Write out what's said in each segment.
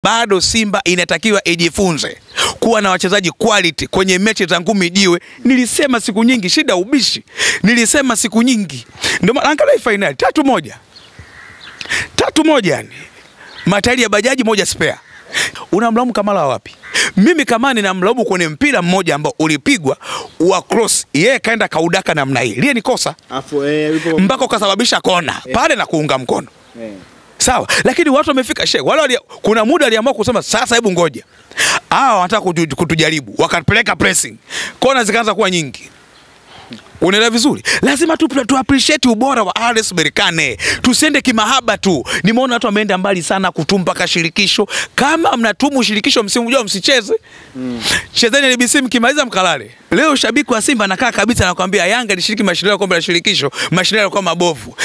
Bado Simba inatakiwa ijifunze kuwa na wachezaji quality kwenye mechi za ngumi jiwe. Nilisema siku nyingi, shida ubishi. Nilisema siku nyingi. Ndio maana angalia finali 3-1. 3-1 yani. Matairi ya bajaji moja spare. Unamlaumu Kamara wapi? Mimi kama ninamlaumu kwenye mpira mmoja ambao ulipigwa wa cross, yeye kaenda kaudaka namna hii. Ile ni kosa. Mpaka ukasababisha kona pale na kuunga mkono. Sawa, lakini watu wamefika wale kuna muda aliamua kusema sasa hebu ngoja. Wanataka kutujaribu, wakapeleka pressing. Kona zikaanza kuwa nyingi. Unaelewa vizuri? Lazima tu appreciate ubora wa RS Berkane. Tusiende kimahaba tu. Nimeona watu wameenda mbali sana kutumpa kashirikisho. Kama mnatumu shirikisho msimu ujao msicheze. Chezeni NBC mkimaliza mkalale. Leo shabiki wa Simba anakaa kabisa anakuambia Yanga ilishiriki mashindano ya kombe la shirikisho, mashindano yalikuwa mabovu.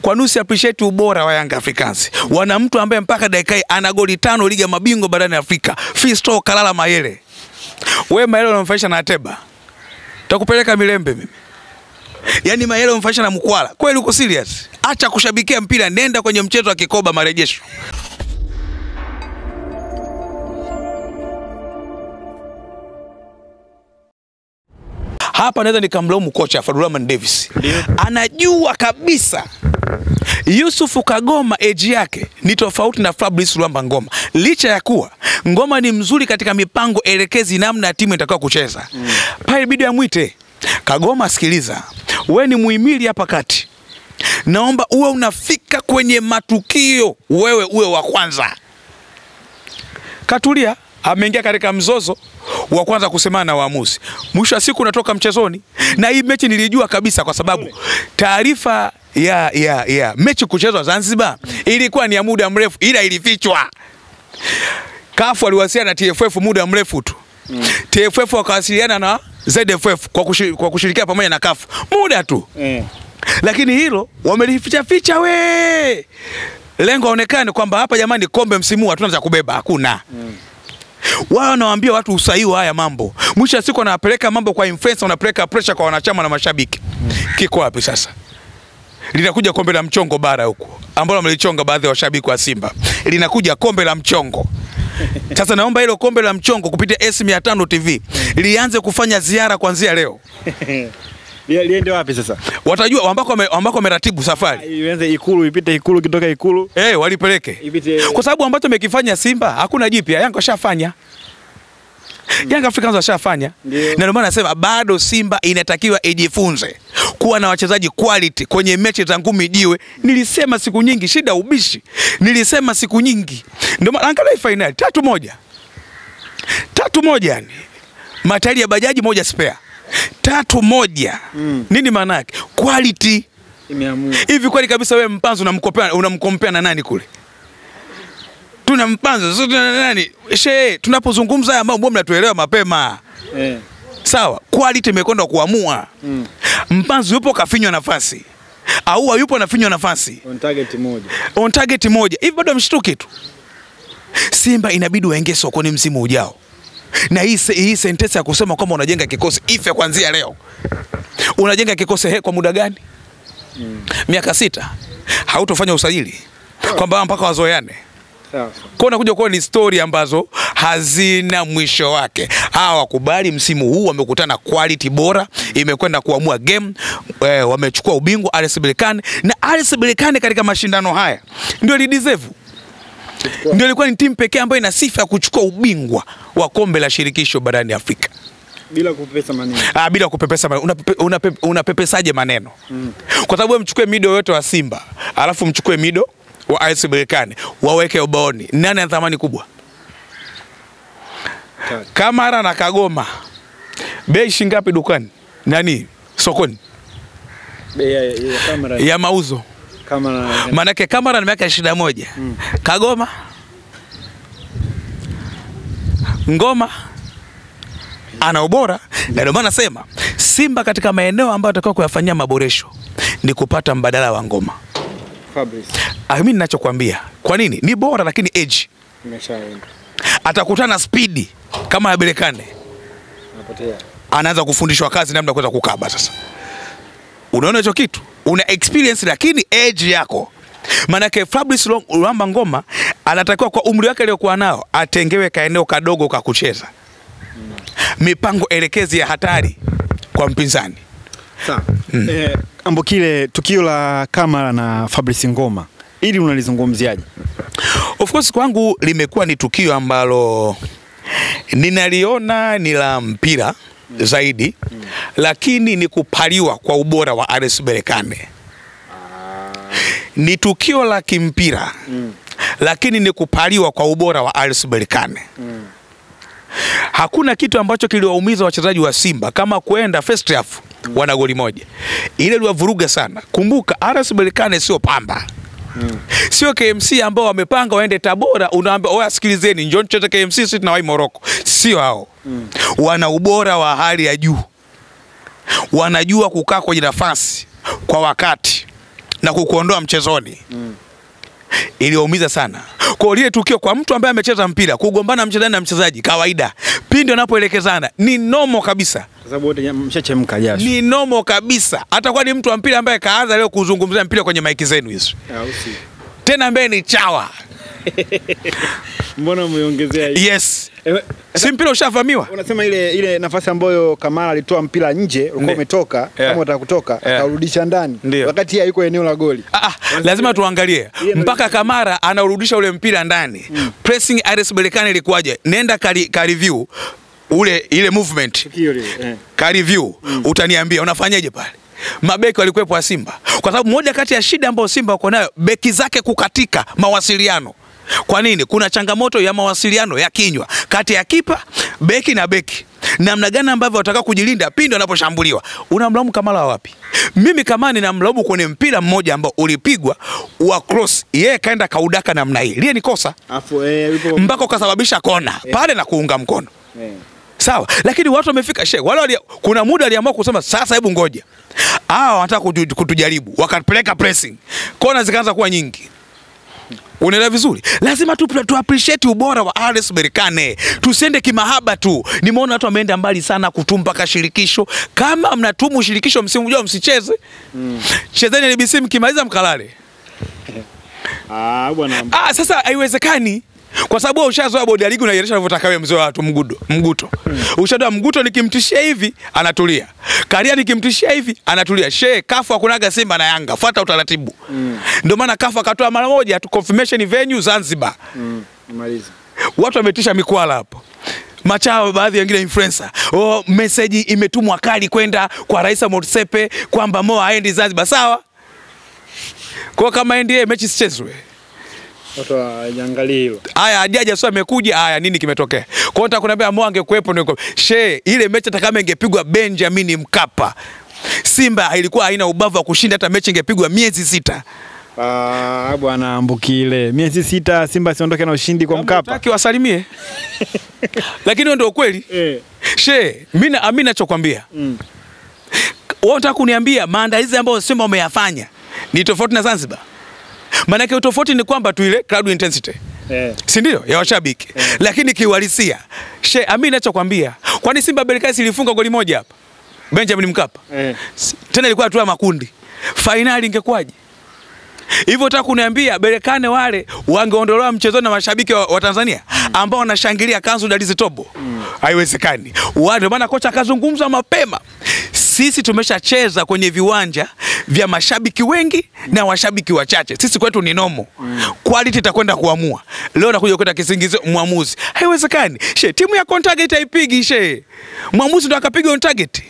Kwa nusu appreciate ubora wa Young Africans. Wana mtu ambaye mpaka dakika ana goli 5 ligi ya mabingwa barani Afrika. Fisto Kalala Mayele. Wewe Mayele unamfanisha na Ateba. Takupeleka Milembe mimi. Yaani Mayele umfanisha na Mkwala. Kweli uko serious? Acha kushabikia mpira, nenda kwenye mchezo wa kikoba marejesho. Hapa naweza nikamlaumu kocha Fadlurahman Davis. Anajua kabisa Yusuf Kagoma age yake ni tofauti na Fabrice Luamba Ngoma. Licha ya kuwa Ngoma ni mzuri katika mipango elekezi namna timu itakao kucheza. Pale bidii ya mwite Kagoma, sikiliza. Wewe ni muhimili hapa kati. Naomba uwe unafika kwenye matukio, wewe uwe wa kwanza. Katulia ameingia katika mzozo wa kwanza kusemana na waamuzi. Mwisho wa siku unatoka mchezoni. Na hii mechi nilijua kabisa kwa sababu taarifa ya mechi kuchezwa Zanzibar ilikuwa ni ya muda mrefu, ila ilifichwa. CAF waliwasiliana na TFF muda mrefu tu. TFF wakawasiliana na ZFF kwa kushirikia pamoja na CAF muda tu. Lakini hilo wamelificha we. Lengo aonekane kwamba hapa jamani kombe msimu hatuna za kubeba, hakuna. Wao wanawaambia watu usahihi haya mambo. Mwisho wa siku wanapeleka mambo kwa influencer, wanapeleka pressure kwa wanachama na mashabiki. Kiko wapi sasa? Linakuja kombe la mchongo bara huko, ambalo wamelichonga baadhi ya washabiki wa Simba. Linakuja kombe la mchongo. Sasa naomba hilo kombe la mchongo kupitia S500 TV lianze kufanya ziara kuanzia leo. Liende wapi sasa? Watajua ambako wameratibu safari. Ianze Ikulu, ipite Ikulu, kitoka Ikulu. Walipeleke. Kwa sababu ambacho amekifanya Simba hakuna jipya, Yanga washafanya. Young Africans washafanya. Na ndio maana nasema bado Simba inatakiwa ijifunze kuwa na wachezaji quality kwenye mechi za ngumi jiwe. Nilisema siku nyingi, shida ubishi. Nilisema siku nyingi. Ndio maana angalia finali 3-1. 3-1 yani. Matairi ya bajaji moja spare. 3-1. Nini maana yake? Quality imeamua. Hivi kweli kabisa wewe Mpanzu unamkompea na nani kule? Tuna Mpanzu, sio tuna nani? Tunapozungumza haya mambo mnatuelewa mapema. Sawa, quality imekwenda kuamua. Mpanzu yupo kafinywa nafasi. Au yupo anafinywa nafasi. On target moja. Hivi bado mshtuki tu. Simba inabidi waingie sokoni msimu ujao. Na hii sentence ya kusema kwamba unajenga kikosi ife kuanzia leo. Unajenga kikosi kwa muda gani? Miaka 6. Hautofanya usajili. Kwamba mpaka wazoeane. Kwa unakuja kwa ni story ambazo hazina mwisho wake. Wakubali msimu huu wamekutana quality bora, imekwenda kuamua game, wamechukua ubingwa RS Berkane, na RS Berkane katika mashindano haya ndio lideserve. Ndio ilikuwa ni timu pekee ambayo ina sifa ya kuchukua ubingwa wa kombe la shirikisho barani Afrika. Bila kupepesa maneno. Bila kupepesa maneno. Unapepesaje maneno? Kwa sababu mchukue mido yote wa Simba, alafu mchukue mido wa RS Berkane, waweke ubaoni. Nani ana thamani kubwa? Kamara na Kagoma. Bei shingapi dukani? Nani? Sokoni? Bei ya Kamara. Ya mauzo. Manake Kamara na miaka 21. Kagoma, Ngoma ana ubora. Na ndio maana nasema Simba katika maeneo ambayo atakao kuyafanyia maboresho ni kupata mbadala wa Ngoma. Fabrice. Mimi ninachokuambia, kwa nini? Ni bora lakini age imeshaenda. Atakutana speed kama ya Berkane. Anapotea. Anaanza kufundishwa kazi namna kuweza kukaba sasa. Unaona hicho kitu? Una experience lakini age yako. Manake Fabrice Luamba Ngoma anatakiwa kwa umri wake aliokuwa nao atengewe kaeneo kadogo ka kucheza. Mipango elekezi ya hatari kwa mpinzani. Sawa. Ambokile, tukio la Kamara na Fabrice Ngoma, ili unalizungumziaje? Of course kwangu limekuwa ni tukio ambalo ninaliona ni la mpira zaidi, lakini ni kupaliwa kwa ubora wa RS Berkane. Ni tukio la kimpira, lakini ni kupaliwa kwa ubora wa RS Berkane. Hakuna kitu ambacho kiliwaumiza wachezaji wa Simba kama kuenda first half wana goli moja. Ile iliwavuruga sana. Kumbuka RS Berkane sio Pamba. Sio KMC ambao wamepanga waende Tabora, unaambia oya sikilizeni njoo tucheze KMC sisi tunawahi Morocco. Sio hao. Wana ubora wa hali ya juu. Wanajua kukaa kwenye nafasi kwa wakati na kukuondoa mchezoni. Iliwaumiza sana. Kwa lile tukio kwa mtu ambaye amecheza mpira, kugombana mchezaji na mchezaji kawaida. Pindi wanapoelekezana ni nomo kabisa. Kwa sababu wote mshachemka jasho. Ni nomo kabisa. Hata kwa ni mtu wa mpira ambaye kaanza leo kuzungumzia mpira kwenye maiki zenu hizo. Tena ambaye ni chawa. Mbona umeongezea hiyo? Yes. Si mpira ushavamiwa. Unasema ile nafasi ambayo Kamara alitoa mpira nje, ulikuwa umetoka, kama unataka kutoka, akarudisha ndani. Wakati yeye yuko eneo la goli. Lazima tuangalie. Mpaka Kamara anaurudisha ule mpira ndani. Pressing RS Berkane ilikuwaje? Nenda ka review ile movement. Ka review utaniambia unafanyaje pale? Mabeki walikuwepo wa Simba. Kwa sababu moja kati ya shida ambayo Simba wako nayo, beki zake kukatika mawasiliano. Kwa nini? Kuna changamoto ya mawasiliano ya kinywa kati ya kipa, beki na beki. Namna gani ambavyo wataka kujilinda pindi wanaposhambuliwa. Unamlaumu Kamara wapi? Mimi kama ninamlaumu kwenye mpira mmoja ambao ulipigwa wa cross, yeye kaenda kaudaka namna hii. Ile ni kosa. Mpaka ukasababisha kona pale na kuunga mkono. Sawa, lakini watu wamefika wale kuna muda aliamua kusema sasa hebu ngoja. Wanataka kutujaribu, wakapeleka pressing. Kona zikaanza kuwa nyingi. Unaelewa vizuri? Lazima tu appreciate ubora wa RS Berkane. Tusiende kimahaba tu. Nimeona watu wameenda mbali sana kutumpa ka shirikisho. Kama mnatumu shirikisho msimu ujao msicheze. Chezeni NBC mkimaliza mkalale. Bwana. Sasa haiwezekani. Kwa sababu ushazoea bodi ya ligi unaiendesha unavyotaka wewe mzee wa watu mguto. Ushadoa mguto nikimtishia hivi anatulia. Karia nikimtishia hivi anatulia. Kafu hakunaga Simba na Yanga. Fuata utaratibu. Ndio maana Kafu akatoa mara moja tu confirmation venue Zanzibar. Nimaliza. Watu wametisha mikwala hapo. Machao baadhi wengine influencer. Message imetumwa kali kwenda kwa Rais Motsepe kwamba Mo aendi Zanzibar. Sawa? Kwa kama NDA mechi sichezwe. Watu waangalie hilo. Ajaja sio amekuja, nini kimetokea? Kwa hiyo nitakwambia Mo angekuepo ndio. Ile mechi hata kama ingepigwa Benjamin Mkapa, Simba ilikuwa haina ubavu wa kushinda, hata mechi ingepigwa miezi 6. Bwana Ambokile, miezi 6 Simba siondoke na ushindi kwa Mkapa. Nataka wasalimie. Lakini ndio ukweli. Mimi ninachokwambia. Wewe unataka kuniambia maandalizi ambayo Simba wameyafanya ni tofauti na Zanzibar? Maana yake tofauti ni kwamba tu ile crowd intensity. Si ndio? Ya washabiki. Lakini kiuhalisia, mimi ninachokwambia, kwani Simba Berkane ilifunga goli moja hapa Benjamin Mkapa? Tena ilikuwa tu makundi. Finali ingekuwaje? Hivyo nataka kuniambia Berkane wale wangeondolewa mchezoni na mashabiki wa Tanzania ambao wanashangilia kanzu dalizi tobo? Haiwezekani. Ndio maana kocha akazungumza mapema. Sisi tumeshacheza kwenye viwanja vya mashabiki wengi na washabiki wachache. Sisi kwetu ni nomo. Quality itakwenda kuamua. Leo nakuja kwenda kisingizio mwamuzi. Haiwezekani. Timu ya on target haipigi mwamuzi ndo akapiga on target.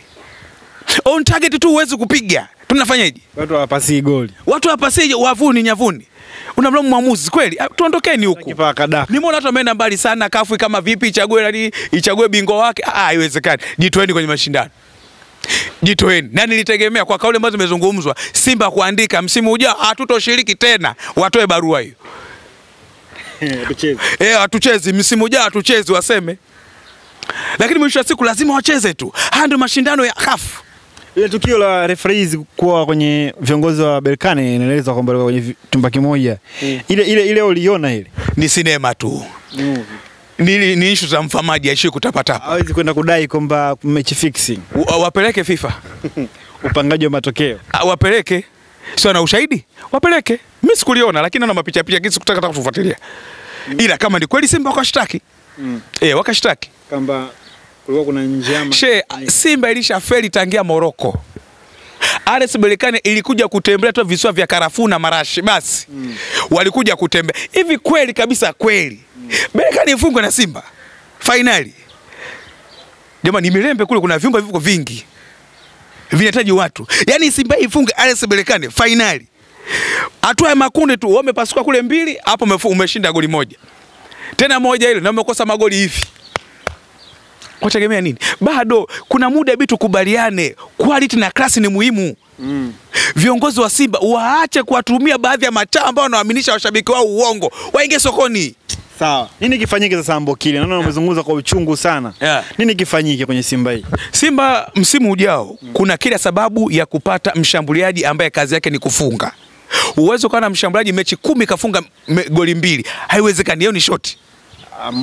On target tu huwezi kupiga. Tunafanyaje? Watu hawapasi goli. Watu hawapasi wavuni nyavuni. Unamlaumu mwamuzi kweli? Tuondokeni huko. Nimeona watu wameenda mbali sana. Kafu kama vipi ichague bingwa wake? Haiwezekani. Jitoeni kwenye mashindano. Jitoeni. Na nilitegemea kwa kauli ambazo zimezungumzwa Simba kuandika msimu ujao hatutoshiriki tena, watoe barua hiyo. Hatuchezi msimu ujao, hatuchezi waseme. Lakini mwisho wa siku lazima wacheze tu. Haya ndio mashindano ya CAF. Ile tukio la referees kuwa kwenye viongozi wa Berkane inaelezwa kwamba kwenye chumba kimoja. Ile uliona ile? Ni sinema tu. Ni issue za mfamaji aishi kutapata. Hawezi kwenda kudai kwamba match fixing. Wapeleke FIFA. Upangaji wa matokeo. Wapeleke. Sio na ushahidi? Wapeleke. Mimi sikuliona lakini naona mapicha kisi kutaka kufuatilia. Ila kama ni kweli Simba wakashtaki. Wakashtaki. Kamba kulikuwa kuna njama. Simba ilishafeli tangia Morocco. RS Berkane ilikuja kutembelea tu visiwa vya karafuu na marashi basi. Walikuja kutembea. Hivi kweli kabisa kweli. Berkane ifungwe na Simba finali. Jamani, Mirembe kule kuna vyumba viko vingi. Vinahitaji watu. Yaani Simba ifunge RS Berkane finali. Hatua ya makundi tu wamepasuka kule 2, hapo umeshinda goli 1. Tena 1 ile na umekosa magoli hivi. Wategemea nini? Bado kuna muda bitu kubaliane, quality na class ni muhimu. Viongozi wa Simba waache kuwatumia baadhi ya mataa ambao wanaaminisha washabiki wao uongo. Waingie sokoni. Sawa. Nini kifanyike sasa Ambokile? Naona umezungumza kwa uchungu sana. Nini kifanyike kwenye Simba hii? Simba msimu ujao kuna kila sababu ya kupata mshambuliaji ambaye kazi yake ni kufunga. Uwezo kana mshambuliaji mechi 10 kafunga goli 2. Haiwezekani, hiyo ni shoti.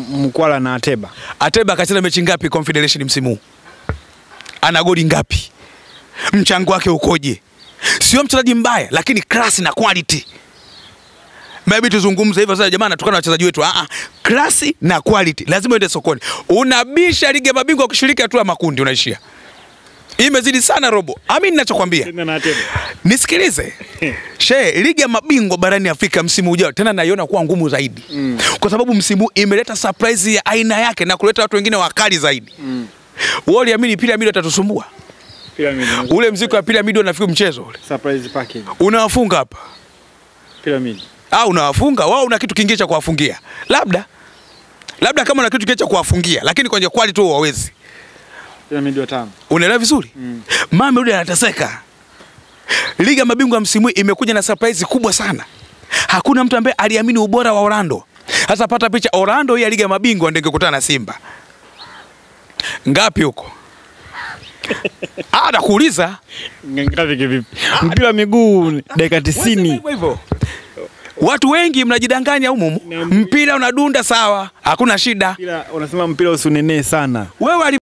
Mkwala na Ateba. Ateba akacheza mechi ngapi Confederation msimu? Ana goli ngapi? Mchango wake ukoje? Sio mchezaji mbaya, lakini class na quality. Maybe tuzungumze hivyo sasa, jamani, tukana wachezaji wetu. Class na quality lazima uende sokoni. Unabisha ligi ya mabingwa kushiriki hatua makundi unaishia. Imezidi sana robo. Amini ninachokwambia. Nisikilize. Ligi ya mabingwa barani Afrika msimu ujao tena naiona kuwa ngumu zaidi. Kwa sababu msimu imeleta surprise ya aina yake na kuleta watu wengine wakali zaidi. Wali amini Pyramid watatusumbua. Ule mziki wa Pyramid unafikiri mchezo ule. Surprise package. Unawafunga hapa. Pyramid. Unawafunga wao, una kitu kingine cha kuwafungia. Labda kama una kitu kingine cha kuwafungia, lakini kwenye quality tu hawezi. Pyramid wa 5. Unaelewa vizuri? Mamelodi anateseka. Liga mabingwa msimu imekuja na surprise kubwa sana. Hakuna mtu ambaye aliamini ubora wa Orlando. Sasa pata picha, Orlando ya liga mabingwa ndio ingekutana na Simba. Ngapi huko? Nakuuliza. Ngapi vipi? Mpira wa miguu dakika 90. Hivyo. Watu wengi mnajidanganya humu. Mpira unadunda sawa, hakuna shida. Unasema mpira usunene sana. Wewe